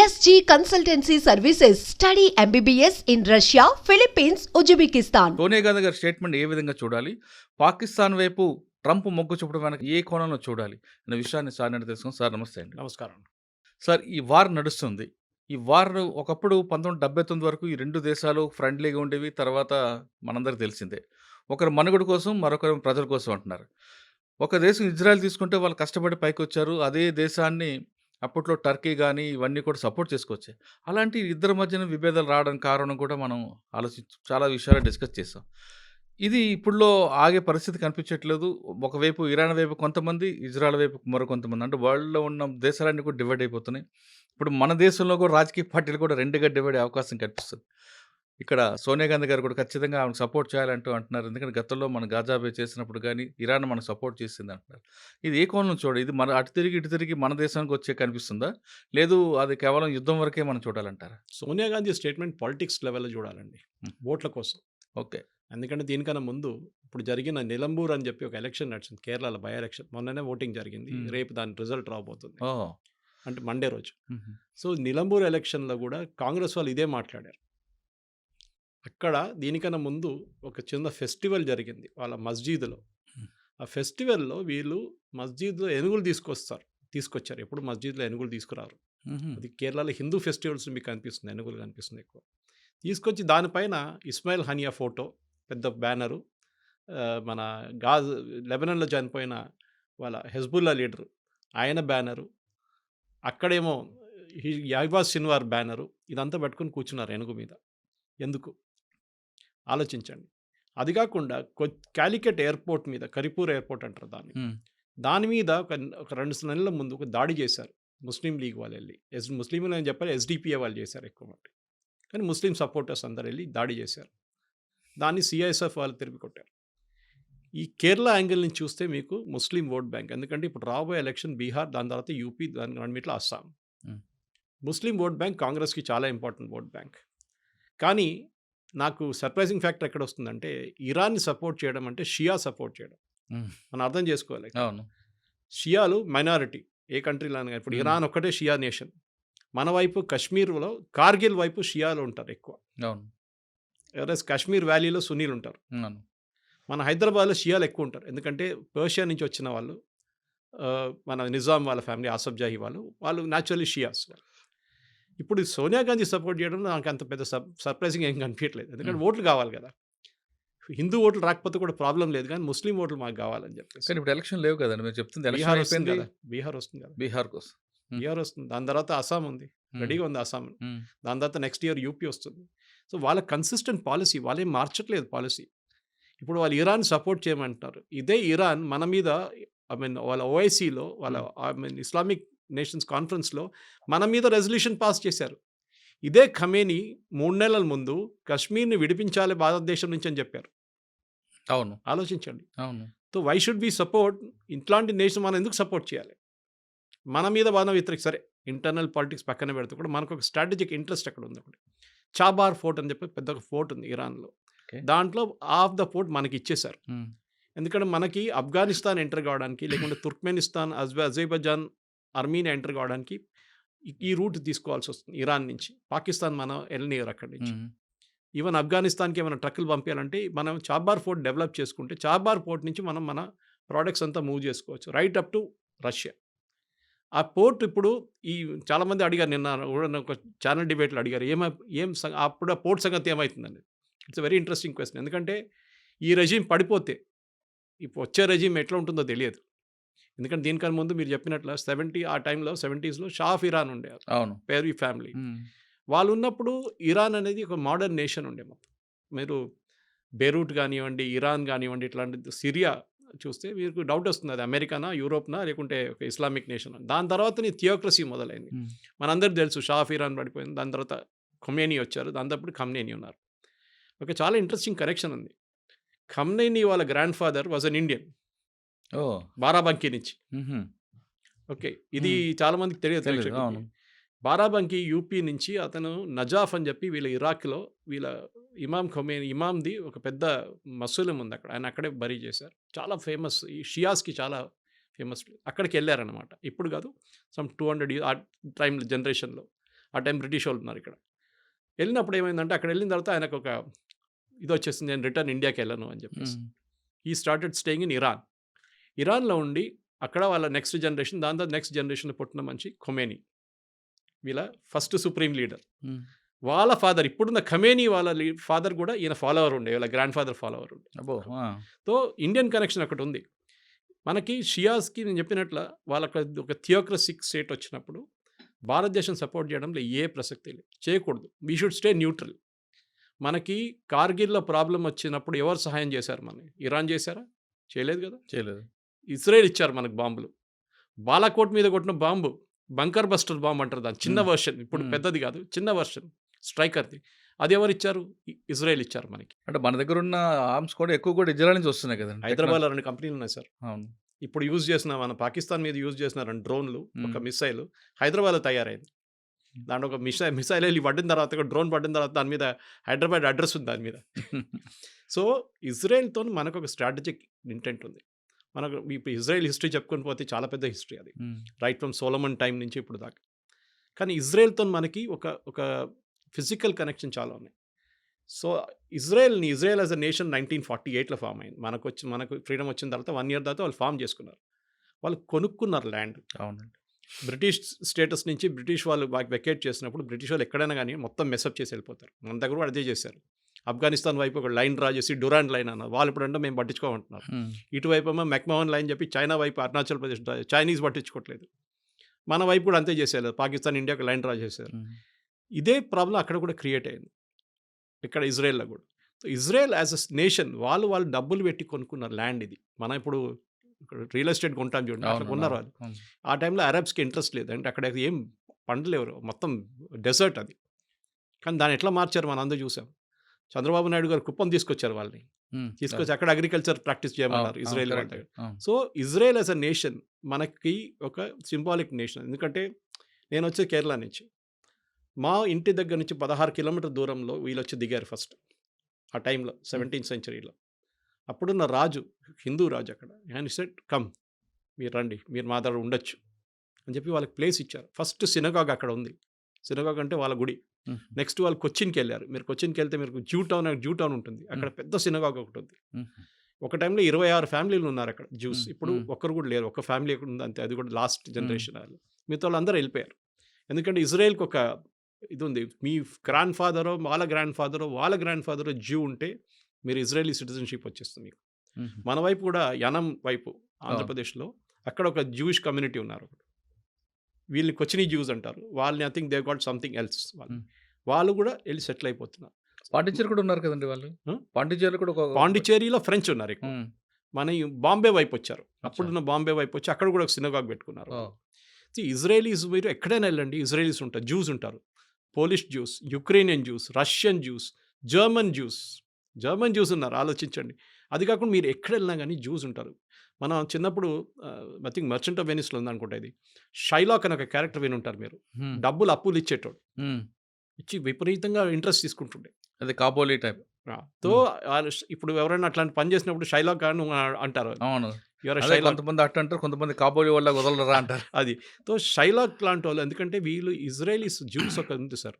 SG Consultancy Services. Study MBBS in Russia, Philippines, Uzbekistan. Sonia Gandhi గారి statement ఏ విధంగా చూడాలి, పాకిస్తాన్ వైపు ట్రంప్ మొగ్గు చూపడం వెనక ఏ కోణంలో చూడాలి అనే విషయాన్ని సార్ నేను తెలుసుకున్నాను. సార్ నమస్తే అండి. నమస్కారం. సార్, ఈ వార్ నడుస్తుంది. ఈ వార్ ఒకప్పుడు 1979 వరకు ఈ రెండు దేశాలు ఫ్రెండ్లీగా ఉండేవి. తర్వాత మనందరికి తెలిసిందే, ఒకరు మనుగడ కోసం మరొకరు ప్రజల కోసం అంటున్నారు. ఒక దేశం ఇజ్రాయెల్ తీసుకుంటే వాళ్ళు కష్టపడి పైకి వచ్చారు. అదే దేశాన్ని అప్పట్లో టర్కీ కానీ ఇవన్నీ కూడా సపోర్ట్ చేసుకొచ్చాయి. అలాంటి ఇద్దరి మధ్యన విభేదాలు రావడానికి కారణం కూడా మనం చాలా విషయాలు డిస్కస్ చేసాం. ఇది ఇప్పుడులో ఆగే పరిస్థితి కనిపించట్లేదు. ఒకవైపు ఇరాన్ వైపు కొంతమంది, ఇజ్రాయెల్ వైపు మరికొంతమంది, అంటే వరల్డ్లో ఉన్న దేశాలన్నీ కూడా డివైడ్ అయిపోతున్నాయి. ఇప్పుడు మన దేశంలో కూడా రాజకీయ పార్టీలు కూడా రెండుగా డివైడ్ అయ్యే అవకాశం కనిపిస్తుంది. ఇక్కడ సోనియా గాంధీ గారు కూడా ఖచ్చితంగా ఆమెకు సపోర్ట్ చేయాలంటూ అంటున్నారు. ఎందుకంటే గతంలో మన గాజాబే చేసినప్పుడు కానీ ఇరాన్ మనకు సపోర్ట్ చేసింది అంటున్నారు. ఇది ఏ కోణం చూడ, ఇది మన అటు తిరిగి ఇటు తిరిగి మన దేశానికి వచ్చే కనిపిస్తుందా, లేదు అది కేవలం యుద్ధం వరకే మనం చూడాలంటారా? సోనియా గాంధీ స్టేట్మెంట్ పాలిటిక్స్ లెవెల్లో చూడాలండి, ఓట్ల కోసం. ఓకే. ఎందుకంటే దీనికన్నా ముందు ఇప్పుడు జరిగిన నిలంబూర్ అని చెప్పి ఒక ఎలక్షన్ నడిచింది కేరళలో, బై ఎలక్షన్. మొన్ననే ఓటింగ్ జరిగింది. రేపు దాని రిజల్ట్ రాబోతుంది, అంటే మండే రోజు. సో నిలంబూర్ ఎలక్షన్లో కూడా కాంగ్రెస్ వాళ్ళు ఇదే మాట్లాడారు. అక్కడ దీనికన్నా ముందు ఒక చిన్న ఫెస్టివల్ జరిగింది వాళ్ళ మస్జిద్లో. ఆ ఫెస్టివల్లో వీళ్ళు మస్జిద్లో ఏనుగులు తీసుకొచ్చారు. ఎప్పుడు మస్జిద్లో ఏనుగులు తీసుకురారు. అది కేరళలో హిందూ ఫెస్టివల్స్ మీకు కనిపిస్తుంది, ఏనుగులు కనిపిస్తుంది ఎక్కువ. తీసుకొచ్చి దానిపైన ఇస్మాయిల్ హనియా ఫోటో, పెద్ద బ్యానరు, మన లెబనాన్లో చనిపోయిన వాళ్ళ హెజ్బుల్లా లీడరు ఆయన బ్యానరు, అక్కడేమో యాగ్వాజ్ సిన్వార్ బ్యానరు, ఇదంతా పెట్టుకుని కూర్చున్నారు ఏనుగు మీద. ఎందుకు ఆలోచించండి. అది కాకుండా కాలికట్ ఎయిర్పోర్ట్ మీద, కరిపూర్ ఎయిర్పోర్ట్ అంటారు దాని మీద ఒక 2 నెలల ముందు ఒక దాడి చేశారు ముస్లిం లీగ్ వాళ్ళు వెళ్ళి. ముస్లింలు అని చెప్పాలి, ఎస్డిపిఏ వాళ్ళు చేశారు ఎక్కువ మట్టి. కానీ ముస్లిం సపోర్టర్స్ అందరు వెళ్ళి దాడి చేశారు. దాన్ని సిఐఎస్ఎఫ్ వాళ్ళు తిరిగి కొట్టారు. ఈ కేరళ యాంగిల్ నుంచి చూస్తే మీకు ముస్లిం ఓట్ బ్యాంక్, ఎందుకంటే ఇప్పుడు రాబోయే ఎలక్షన్ బీహార్, దాని తర్వాత యూపీ, దాని రెండిట్లో అస్సాం. ముస్లిం ఓట్ బ్యాంక్ కాంగ్రెస్కి చాలా ఇంపార్టెంట్ ఓట్ బ్యాంక్. కానీ నాకు సర్ప్రైజింగ్ ఫ్యాక్టర్ ఎక్కడ వస్తుందంటే, ఇరాన్ని సపోర్ట్ చేయడం అంటే షియా సపోర్ట్ చేయడం. మనం అర్థం చేసుకోవాలి. షియాలు మైనారిటీ ఏ కంట్రీలో. ఇప్పుడు ఇరాన్ ఒక్కటే షియా నేషన్. మన వైపు కాశ్మీర్లో, కార్గిల్ వైపు షియాలు ఉంటారు ఎక్కువ. ఎవరైనా కాశ్మీర్ వ్యాలీలో సున్నీలు ఉంటారు. మన హైదరాబాద్లో షియాలు ఎక్కువ ఉంటారు, ఎందుకంటే పర్షియా నుంచి వచ్చిన వాళ్ళు, మన నిజాం వాళ్ళ ఫ్యామిలీ, ఆసఫ్ జాహీ వాళ్ళు న్యాచురల్లీ షియాస్. ఇప్పుడు సోనియా గాంధీ సపోర్ట్ చేయడం నాకు అంత పెద్ద సర్ప్రైజింగ్ ఏం కనిపించట్లేదు, ఎందుకంటే ఓట్లు కావాలి కదా. హిందూ ఓట్లు రాకపోతే కూడా ప్రాబ్లం లేదు, కానీ ముస్లిం ఓట్లు మాకు కావాలని చెప్పేసి. కానీ ఇప్పుడు ఎలక్షన్ లేవు కదండి, మీరు చెప్తుంది. బీహార్ వస్తుంది కదా, బీహార్ కోసం బీహార్ వస్తుంది. దాని తర్వాత అస్సాం ఉంది, రెడీగా ఉంది అస్సాం. దాని తర్వాత నెక్స్ట్ ఇయర్ యూపీ వస్తుంది. సో వాళ్ళ కన్సిస్టెంట్ పాలసీ, వాళ్ళేం మార్చట్లేదు పాలసీ. ఇప్పుడు వాళ్ళు ఇరాన్ సపోర్ట్ చేయమంటారు. ఇదే ఇరాన్ మన మీద, వాళ్ళ ఓఐసీలో, వాళ్ళ ఇస్లామిక్ నేషన్స్ కాన్ఫరెన్స్లో మన మీద రెజల్యూషన్ పాస్ చేశారు. ఇదే ఖమేనీ 3 నెలల ముందు కశ్మీర్ని విడిపించాలి భారతదేశం నుంచి అని చెప్పారు. అవును, ఆలోచించండి. అవును. So why should be support ఇట్లాంటి నేషన్? మనం ఎందుకు సపోర్ట్ చేయాలి? మన మీద వ్యతిరేక, సరే ఇంటర్నల్ పాలిటిక్స్ పక్కన పెడితే కూడా మనకు ఒక స్ట్రాటజిక్ ఇంట్రెస్ట్ అక్కడ ఉంది. ఒకటి చాబార్ ఫోర్ట్ అని చెప్పి పెద్ద ఫోర్ట్ ఉంది ఇరాన్లో. దాంట్లో ఆఫ్ ద ఫోర్ట్ మనకి ఇచ్చేశారు. ఎందుకంటే మనకి ఆఫ్ఘనిస్తాన్ ఎంటర్ కావడానికి, లేకుంటే తుర్క్మెనిస్తాన్, అజర్బైజాన్, ఆర్మీనియా ఎంటర్ కావడానికి ఈ రూట్ తీసుకోవాల్సి వస్తుంది ఇరాన్ నుంచి. పాకిస్తాన్ మనం వెళ్ళనియరు అక్కడి నుంచి. ఈవెన్ ఆఫ్ఘనిస్తాన్కి ఏమైనా ట్రక్కులు పంపించాలంటే మనం చాబార్ ఫోర్ట్ డెవలప్ చేసుకుంటే, చాబార్ ఫోర్ట్ నుంచి మనం మన ప్రోడక్ట్స్ అంతా మూవ్ చేసుకోవచ్చు రైట్ అప్ టు రష్యా. ఆ పోర్ట్ ఇప్పుడు చాలామంది అడిగారు, నిన్న ఒక ఛానల్ డిబేట్లో అడిగారు, అప్పుడు ఆ పోర్ట్ సంగతి ఏమవుతుందండి. It's very interesting question. ఎందుకంటే ఈ రెజీమ్ పడిపోతే ఇప్పుడు వచ్చే రెజీమ్ ఎట్లా ఉంటుందో తెలియదు. ఎందుకంటే దీనికన్నా ముందు మీరు చెప్పినట్లు ఆ టైంలో 70s షా ఆఫ్ ఇరాన్ ఉండేవారు. అవును, పేర్వీ ఫ్యామిలీ వాళ్ళు ఉన్నప్పుడు ఇరాన్ అనేది ఒక మోడర్న్ నేషన్ ఉండే. మొత్తం మీరు బెరూట్ కానివ్వండి, ఇరాన్ కానివ్వండి, ఇట్లాంటి సిరియా చూస్తే మీకు డౌట్ వస్తుంది, అది అమెరికానా, యూరోప్నా, లేకుంటే ఒక ఇస్లామిక్ నేషన్. దాని తర్వాత థియోక్రసీ మొదలైంది. మనందరికీ తెలుసు షా ఆఫ్ ఇరాన్ పడిపోయింది. దాని తర్వాత ఖొమేనీ వచ్చారు, దాని తర్వాత ఖమ్నేనీ ఉన్నారు. ఒక చాలా ఇంట్రెస్టింగ్ కనెక్షన్ ఉంది. ఖమ్నేనీ వాళ్ళ grand father was an Indian, Barabanki నుంచి. ఓకే, ఇది చాలా మందికి తెలియదు. బారాబంకీ యూపీ నుంచి, అతను నజాఫ్ అని చెప్పి వీళ్ళ ఇరాక్లో వీళ్ళ ఇమాంది ఒక పెద్ద మసూలం ఉంది అక్కడ, ఆయన అక్కడే బరీ చేశారు. చాలా ఫేమస్, ఈ షియాస్కి చాలా ఫేమస్. అక్కడికి వెళ్ళారనమాట. ఇప్పుడు కాదు, సమ్ 200 ఆ టైంలో జనరేషన్లో. ఆ టైం బ్రిటిష్ వాళ్ళు ఉన్నారు ఇక్కడ. వెళ్ళినప్పుడు ఏమైందంటే అక్కడ వెళ్ళిన తర్వాత ఆయనకు ఒక ఇది వచ్చేసింది, నేను రిటర్న్ ఇండియాకి వెళ్ళను అని చెప్పేసి. ఈ స్టార్టెడ్ స్టేయింగ్ ఇన్ ఇరాన్లో ఉండి అక్కడ వాళ్ళ నెక్స్ట్ జనరేషన్, దాని తర్వాత నెక్స్ట్ జనరేషన్లో పుట్టిన మనిషి ఖొమేనీ, వీళ్ళ ఫస్ట్ సుప్రీం లీడర్. వాళ్ళ ఫాదర్ ఇప్పుడున్న ఖమేనీ వాళ్ళ ఫాదర్ కూడా ఈయన ఫాలోవర్ ఉండే, వాళ్ళ గ్రాండ్ ఫాదర్ ఫాలోవర్ ఉండే. సో ఇండియన్ కనెక్షన్ అక్కడ ఉంది మనకి. షియాస్కి నేను చెప్పినట్ల వాళ్ళకి ఒక థియోక్రసిక్ స్టేట్ వచ్చినప్పుడు భారతదేశం సపోర్ట్ చేయడంలో ఏ ప్రసక్తి లేదు, చేయకూడదు. We should stay neutral. మనకి కార్గిల్లో ప్రాబ్లం వచ్చినప్పుడు ఎవరు సహాయం చేశారు? మనకి ఇరాన్ చేశారా? చేయలేదు కదా. చేయలేదు. ఇజ్రాయెల్ ఇచ్చారు మనకు బాంబులు. బాలాకోట్ మీద కొట్టిన బాంబు బంకర్ బస్టర్ బాంబు అంటారు దాన్ని, చిన్న వర్షన్, ఇప్పుడు పెద్దది కాదు, చిన్న వర్షన్ స్ట్రైకర్ది. అది ఎవరు ఇచ్చారు? ఇజ్రాయెల్ ఇచ్చారు మనకి. అంటే మన దగ్గర ఉన్న ఆర్మ్స్ కూడా ఎక్కువ కూడా ఇజ్రాయెల్ నుంచి వస్తున్నాయి కదా. హైదరాబాద్లో 2 కంపెనీలు ఉన్నాయి సార్. అవును. ఇప్పుడు యూజ్ చేసిన మన పాకిస్తాన్ మీద యూజ్ చేసిన 2 డ్రోన్లు, ఒక మిసైల్ హైదరాబాద్లో తయారైంది. దాంట్లో ఒక మిసైల్ వెళ్ళి పడిన తర్వాత, ఒక డ్రోన్ పడిన తర్వాత దాని మీద హైదరాబాద్ అడ్రస్ ఉంది దాని మీద. సో ఇజ్రాయెల్తో మనకు ఒక స్ట్రాటజిక్ ఇంటెంట్ ఉంది. మనకు ఇప్పుడు ఇజ్రాయెల్ హిస్టరీ చెప్పుకొని పోతే చాలా పెద్ద హిస్టరీ అది, రైట్ ఫ్రమ్ సోలమన్ టైం నుంచి ఇప్పుడు దాకా. కానీ ఇజ్రాయెల్తో మనకి ఒక ఫిజికల్ కనెక్షన్ చాలా ఉన్నాయి. So Israel as a nation 1948లో ఫామ్ అయింది. మనకు ఫ్రీడమ్ వచ్చిన తర్వాత 1 year తర్వాత వాళ్ళు ఫామ్ చేసుకున్నారు. వాళ్ళు కొనుక్కున్నారు ల్యాండ్. అవునండి. బ్రిటిష్ స్టేటస్ నుంచి బ్రిటిష్ వాళ్ళు వెకేట్ చేసినప్పుడు బ్రిటిష్ వాళ్ళు ఎక్కడైనా కానీ మొత్తం మెసప్ చేసి వెళ్ళిపోతారు. మన దగ్గర కూడా అదే చేశారు. ఆఫ్ఘనిస్తాన్ వైపు ఒక లైన్ డ్రా చేసి డురాండ్ లైన్ అన్నారు. వాళ్ళు ఇప్పుడంటే మేము పట్టించుకోమంటున్నారు. ఇటువైపు ఏమో మెక్మోహన్ లైన్ చెప్పి చైనా వైపు అరుణాచల్ ప్రదేశ్ చైనీస్ పట్టించుకోవట్లేదు. మన వైపు కూడా అంతే చేసేయాలి. పాకిస్తాన్ ఇండియాకి లైన్ డ్రా చేశారు. ఇదే ప్రాబ్లం అక్కడ కూడా క్రియేట్ అయింది, ఇక్కడ ఇజ్రాయెల్లో కూడా. ఇజ్రాయెల్ యాజ్ అ నేషన్ వాళ్ళు డబ్బులు పెట్టి కొనుక్కున్నారు ల్యాండ్. ఇది మనం ఇప్పుడు రియల్ ఎస్టేట్ కొంటాం చూడండి, అట్లా కొన్నారు వాళ్ళు. ఆ టైంలో అరబ్స్కి ఇంట్రెస్ట్ లేదు, అంటే అక్కడ ఏం పంటలు ఎవరు, మొత్తం డెజర్ట్ అది. కానీ దాన్ని ఎట్లా మార్చారు మనం అందరూ చూసాం. చంద్రబాబు నాయుడు గారు కుప్పం తీసుకొచ్చారు వాళ్ళని, తీసుకొచ్చి అక్కడ అగ్రికల్చర్ ప్రాక్టీస్ చేయమన్నారు ఇజ్రాయెల్ వాళ్ళ. So Israel as a nation మనకి ఒక సింబాలిక్ నేషన్. ఎందుకంటే నేను వచ్చే కేరళ నుంచి, మా ఇంటి దగ్గర నుంచి 16 kilometers దూరంలో వీళ్ళు వచ్చి దిగారు ఫస్ట్ ఆ టైంలో, 17th century. అప్పుడున్న రాజు, హిందూ రాజు అక్కడ, ఆయన సెట్ కమ్, మీరు రండి, మీరు మా దగ్గర ఉండొచ్చు అని చెప్పి వాళ్ళకి ప్లేస్ ఇచ్చారు. ఫస్ట్ సినగాగ్ అక్కడ ఉంది. సినగాగ్ అంటే వాళ్ళ గుడి. నెక్స్ట్ వాళ్ళు కొచ్చిన్కి వెళ్ళారు. మీరు కొచ్చిన్కి వెళ్తే మీకు జూ టౌన్ ఉంటుంది, అక్కడ పెద్ద సినగాగ్ ఒకటి ఉంది. ఒక టైంలో 26 ఫ్యామిలీలు ఉన్నారు అక్కడ జ్యూస్. ఇప్పుడు ఒక్కరు కూడా లేరు, ఒక ఫ్యామిలీ ఎక్కడ ఉంది అంతే, అది కూడా లాస్ట్ జనరేషన్ వాళ్ళు. మిగతా వాళ్ళు అందరూ వెళ్ళిపోయారు. ఎందుకంటే ఇజ్రాయెల్కి ఒక ఇది ఉంది, మీ గ్రాండ్ ఫాదరో వాళ్ళ గ్రాండ్ ఫాదరో జ్యూ ఉంటే మీరు ఇజ్రాయలీ సిటిజన్షిప్ వచ్చేస్తుంది మీకు. మన వైపు కూడా యనం వైపు ఆంధ్రప్రదేశ్లో అక్కడ ఒక జూయిష్ కమ్యూనిటీ ఉన్నారు. వీళ్ళని కొచ్చినీ జ్యూస్ అంటారు. వాళ్ళని I think they got something else. వాళ్ళు కూడా వెళ్ళి సెటిల్ అయిపోతున్నారు. పాండిచేరి కూడా ఉన్నారు కదండి వాళ్ళు. పాండిచేరిలో ఫ్రెంచ్ ఉన్నారు. మన బాంబే వైపు వచ్చారు. అప్పుడున్న బాంబే వైపు వచ్చి అక్కడ కూడా ఒక సినగాగ్ పెట్టుకున్నారు. ఇజ్రాయలీస్ మీరు ఎక్కడైనా వెళ్ళండి, ఇజ్రాయలీస్ ఉంటారు, జ్యూస్ ఉంటారు. Polish juice, Ukrainian juice, Russian juice, German juice ఉన్నారు. ఆలోచించండి. అది కాకుండా మీరు ఎక్కడ వెళ్ళినా కానీ జ్యూస్ ఉంటారు. మనం చిన్నప్పుడు ఐ థింక్ మర్చెంట్ ఆఫ్ వెనిస్లో ఉందనుకుంటా, ఇది షైలాక్ అని ఒక క్యారెక్టర్ విని ఉంటారు మీరు. డబ్బులు అప్పులు ఇచ్చేటోడు, ఇచ్చి విపరీతంగా ఇంట్రెస్ట్ తీసుకుంటుండే, అది కాబోలీ టైప్. తో ఇప్పుడు ఎవరైనా అట్లాంటి పని చేసినప్పుడు షైలాక్ అని అంటారు. అవును, కొంతమంది అట్ట అంటారు, కొంతమంది కాబోలీ వాళ్ళ వదలరా అంటారు. అది తో షైలాక్ లాంటి వాళ్ళు. ఎందుకంటే వీళ్ళు ఇజ్రాయలీస్ జ్యూస్ ఒక ఉంది సార్,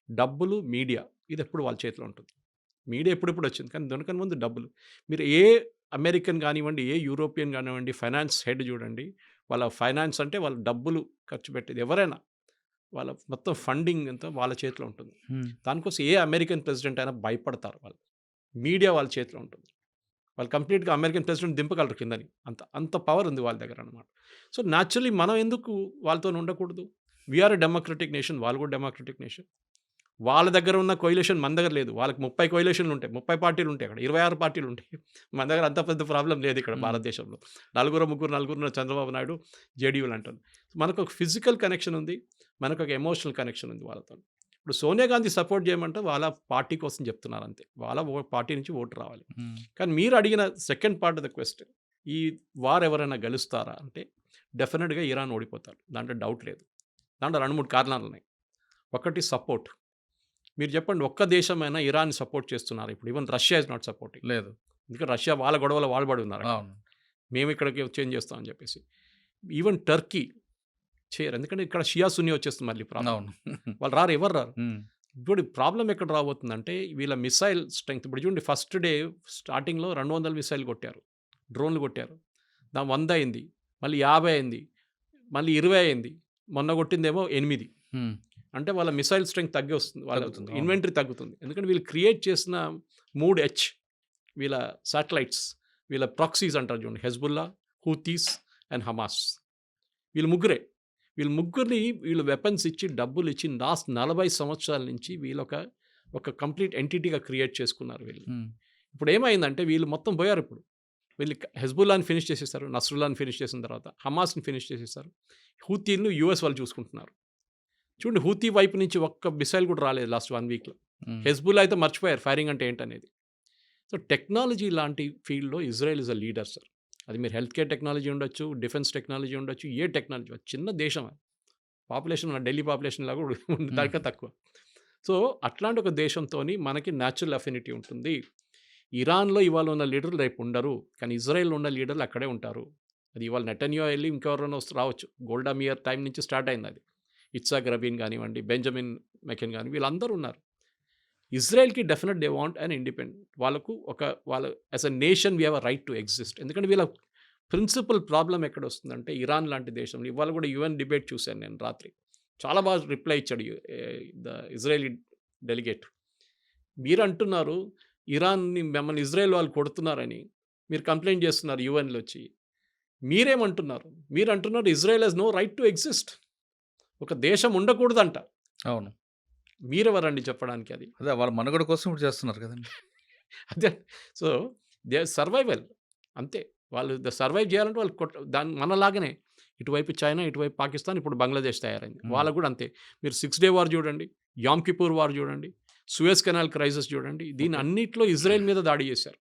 డబ్బులు, మీడియా, ఇది ఎప్పుడు వాళ్ళ చేతిలో ఉంటుంది. మీడియా ఎప్పుడెప్పుడు వచ్చింది, కానీ దానికన్నా ముందు డబ్బులు. మీరు ఏ అమెరికన్ కానివ్వండి, ఏ యూరోపియన్ కానివ్వండి, ఫైనాన్స్ హెడ్ చూడండి, వాళ్ళ ఫైనాన్స్ అంటే వాళ్ళ డబ్బులు ఖర్చు పెట్టేది ఎవరైనా, వాళ్ళ మొత్తం ఫండింగ్ అంతా వాళ్ళ చేతిలో ఉంటుంది. దానికోసం ఏ అమెరికన్ ప్రెసిడెంట్ అయినా భయపడతారు. వాళ్ళు మీడియా వాళ్ళ చేతిలో ఉంటుంది. వాళ్ళు కంప్లీట్గా అమెరికన్ ప్రెసిడెంట్ దింపగలరు కిందని, అంత పవర్ ఉంది వాళ్ళ దగ్గర అనమాట. సో న్యాచురలీ మనం ఎందుకు వాళ్ళతో ఉండకూడదు? వీఆర్ ఎ డెమోక్రటిక్ నేషన్, వాళ్ళు కూడా డెమోక్రటిక్ నేషన్. వాళ్ళ దగ్గర ఉన్న కోయిలేషన్ మన దగ్గర లేదు. వాళ్ళకి 30 కోయిలేషన్లు ఉంటాయి, 30 పార్టీలు ఉంటాయి, అక్కడ 26 పార్టీలు ఉంటాయి. మన దగ్గర అంత పెద్ద ప్రాబ్లం లేదు ఇక్కడ భారతదేశంలో. 4 చంద్రబాబు నాయుడు జేడీయూలు అంటారు. మనకు ఒక ఫిజికల్ కనెక్షన్ ఉంది, మనకు ఒక ఎమోషనల్ కనెక్షన్ ఉంది వాళ్ళతో. ఇప్పుడు సోనియా గాంధీ సపోర్ట్ చేయమంటే వాళ్ళ పార్టీ కోసం చెప్తున్నారు అంతే, వాళ్ళ పార్టీ నుంచి ఓటు రావాలి. కానీ మీరు అడిగిన second part of the question, ఈ వార్ ఎవరైనా గెలుస్తారా అంటే డెఫినెట్గా ఇరాన్ ఓడిపోతారు, దాంట్లో డౌట్ లేదు. దాంట్లో 2-3 కారణాలు ఉన్నాయి. ఒకటి సపోర్ట్. మీరు చెప్పండి, ఒక్క దేశమైనా ఇరాన్ సపోర్ట్ చేస్తున్నారు ఇప్పుడు? Even Russia is not supporting. లేదు, ఎందుకంటే రష్యా వాళ్ళ గొడవలు వాళ్ళు పడి ఉన్నారు, మేము ఇక్కడికి చేంజ్ చేస్తామని చెప్పేసి. ఈవెన్ టర్కీ చేయరు. ఎందుకంటే ఇక్కడ షియా సున్నీ వచ్చేస్తుంది మళ్ళీ ప్రాబ్లం. అవును. వాళ్ళు రారు, ఎవరు రారు. హ్మ్. ఇప్పుడు ప్రాబ్లం ఎక్కడ రాబోతుందంటే వీళ్ళ మిసైల్ స్ట్రెంగ్త్. ఇప్పుడు చూడండి, ఫస్ట్ డే స్టార్టింగ్లో 200 మిసైల్ కొట్టారు, డ్రోన్లు కొట్టారు. దాని 100 అయింది, మళ్ళీ 50 అయింది, మళ్ళీ 20 అయింది, మొన్న కొట్టిందేమో 8. హ్మ్. అంటే వాళ్ళ మిసైల్ స్ట్రెంగ్త్ తగ్గి వస్తుంది, వాళ్ళ తగ్గుతుంది, అవును. ఇన్వెంటరీ తగ్గుతుంది. ఎందుకంటే వీళ్ళు క్రియేట్ చేసిన 3H వీళ్ళ శాటిలైట్స్, వీళ్ళ ప్రాక్సీస్ అంటారు చూడండి, హెజ్బుల్లా, హూతీస్ అండ్ హమాస్. వీళ్ళు ముగ్గురిని వీళ్ళు వెపన్స్ ఇచ్చి, డబ్బులు ఇచ్చి, లాస్ట్ 40 సంవత్సరాల నుంచి వీళ్ళు ఒక కంప్లీట్ ఎంటిటీగా క్రియేట్ చేసుకున్నారు వీళ్ళు. హ్మ్. ఇప్పుడు ఏమైందంటే వీళ్ళు మొత్తం పోయారు. ఇప్పుడు వీళ్ళు హెజ్బుల్లాని ఫినిష్ చేసేసారు, నస్రుల్లాని ఫినిష్ చేసిన తర్వాత హమాస్ని ఫినిష్ చేసేసారు. హూతీలను యూఎస్ వాళ్ళు చూసుకుంటున్నారు. చూడండి, హూతీ వైపు నుంచి ఒక్క మిసైల్ కూడా రాలేదు లాస్ట్ 1 వీక్లో. హ్మ్. హెజ్బుల్లా అయితే మర్చిపోయారు ఫైరింగ్ అంటే ఏంటనేది. సో టెక్నాలజీ లాంటి ఫీల్డ్లో Israel is a leader sir. అది మీరు హెల్త్ కేర్ టెక్నాలజీ ఉండొచ్చు, డిఫెన్స్ టెక్నాలజీ ఉండొచ్చు, ఏ టెక్నాలజీ, చిన్న దేశం, పాపులేషన్ మన ఢిల్లీ పాపులేషన్ లాగా దానికే తక్కువ. సో అట్లాంటి ఒక దేశంతో మనకి న్యాచురల్ అఫినిటీ ఉంటుంది. ఇరాన్లో ఇవాళ ఉన్న లీడర్లు రేపు ఉండరు, కానీ ఇజ్రాయెల్లో ఉన్న లీడర్లు అక్కడే ఉంటారు. అది ఇవాళ నెటన్యాహు వెళ్ళి ఇంకెవరైనా రావచ్చు. గోల్డా మీర్ టైం నుంచి స్టార్ట్ అయింది అది. ఇట్సాక్ రబీన్ కానివ్వండి, బెంజమిన్ మెకెన్ కానీ, వీళ్ళందరూ ఉన్నారు. ఇజ్రాయెల్కి definite they want and independent. వాళ్ళ as a nation we have a right to exist. ఎందుకంటే వీళ్ళ ప్రిన్సిపల్ ప్రాబ్లం ఎక్కడ వస్తుందంటే, ఇరాన్ లాంటి దేశంలో ఇవాళ కూడా యుఎన్ డిబేట్ చూశాను నేను రాత్రి. చాలా బాగా రిప్లై ఇచ్చాడు ద ఇజ్రాయలీ డెలిగేట్. మీరు అంటున్నారు ఇరాన్ని, మిమ్మల్ని ఇజ్రాయెల్ వాళ్ళు కొడుతున్నారని మీరు కంప్లైంట్ చేస్తున్నారు యుఎన్లో వచ్చి. మీరేమంటున్నారు? మీరు అంటున్నారు Israel has no right to exist. ఒక దేశం ఉండకూడదంట. అవును. మీరెవరండి చెప్పడానికి అది? అదే వాళ్ళ మనుగడ కోసం ఇప్పుడు చేస్తున్నారు కదండి. అదే. సో దే సర్వైవల్ అంతే. వాళ్ళు సర్వైవ్ చేయాలంటే వాళ్ళు మనలాగానే ఇటువైపు చైనా, ఇటువైపు పాకిస్తాన్, ఇప్పుడు బంగ్లాదేశ్ తయారైంది. వాళ్ళకు కూడా అంతే. మీరు 6 డే వార్ చూడండి, యామ్ కిపూర్ వార్ చూడండి, సూయజ్ కెనాల్ క్రైసిస్ చూడండి, దీని అన్నిట్లో ఇజ్రాయెల్ మీద దాడి చేశారు.